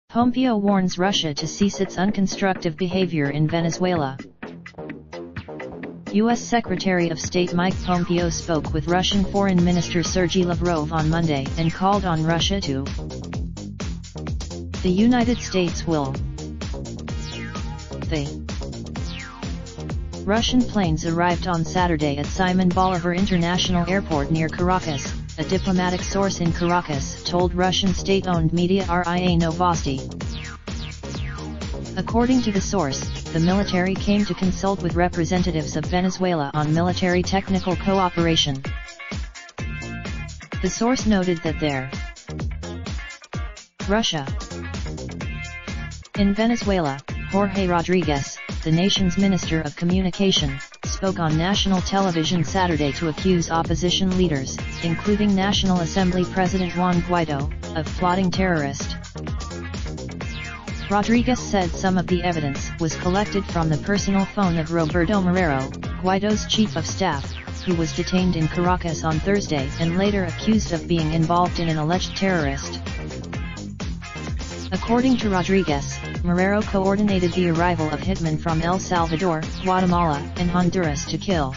Pompeo warns Russia to cease its unconstructive behavior in Venezuela. U.S. Secretary of State Mike Pompeo spoke with Russian Foreign Minister Sergei Lavrov on Monday and called on Russia to the United States will. The Russian planes arrived on Saturday at Simon Bolivar International Airport near Caracas, a diplomatic source in Caracas told Russian state-owned media RIA Novosti. According to the source, the military came to consult with representatives of Venezuela on military technical cooperation. The source noted that Russia. In Venezuela, Jorge Rodriguez, the nation's Minister of Communication, spoke on national television Saturday to accuse opposition leaders, including National Assembly President Juan Guaido, of plotting terrorist. Rodriguez said some of the evidence was collected from the personal phone of Roberto Marrero, Guaido's chief of staff, who was detained in Caracas on Thursday and later accused of being involved in an alleged terrorist. According to Rodriguez, Marrero coordinated the arrival of hitmen from El Salvador, Guatemala, and Honduras to kill.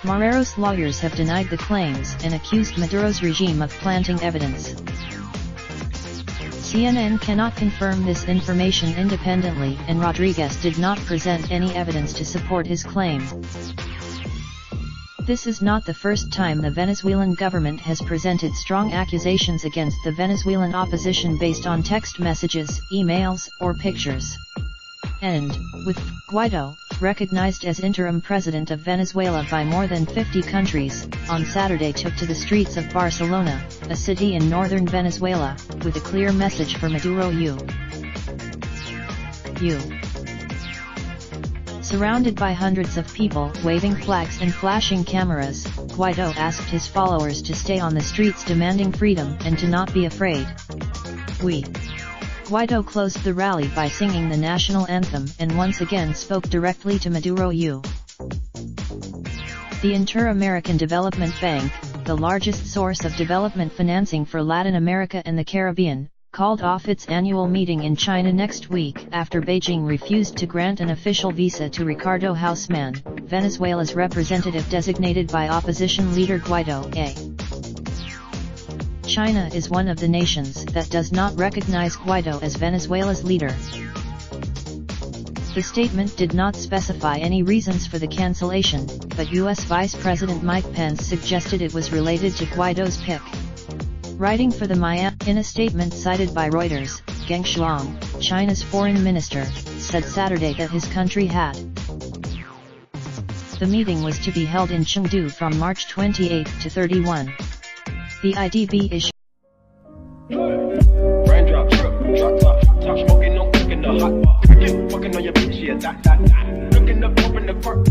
Marrero's lawyers have denied the claims and accused Maduro's regime of planting evidence. CNN cannot confirm this information independently, and Rodriguez did not present any evidence to support his claim. This is not the first time the Venezuelan government has presented strong accusations against the Venezuelan opposition based on text messages, emails, or pictures. And, with Guaido, recognized as interim president of Venezuela by more than 50 countries, on Saturday took to the streets of Barcelona, a city in northern Venezuela, with a clear message for Maduro. Surrounded by hundreds of people waving flags and flashing cameras, Guaido asked his followers to stay on the streets demanding freedom and to not be afraid. Guaido closed the rally by singing the national anthem and once again spoke directly to Maduro. The Inter-American Development Bank, the largest source of development financing for Latin America and the Caribbean, called off its annual meeting in China next week after Beijing refused to grant an official visa to Ricardo Houseman, Venezuela's representative designated by opposition leader Guaido. China is one of the nations that does not recognize Guaido as Venezuela's leader. The statement did not specify any reasons for the cancellation, but U.S. Vice President Mike Pence suggested it was related to Guaido's pick. Writing for the Maya, in a statement cited by Reuters, Geng Shuang, China's foreign minister, said Saturday that his country had. The meeting was to be held in Chengdu from March 28 to 31. The IDB is raindrop, drop top, smoking, no cooking the hot pot. Fucking on your bitch, yeah, that. Looking up, open the park.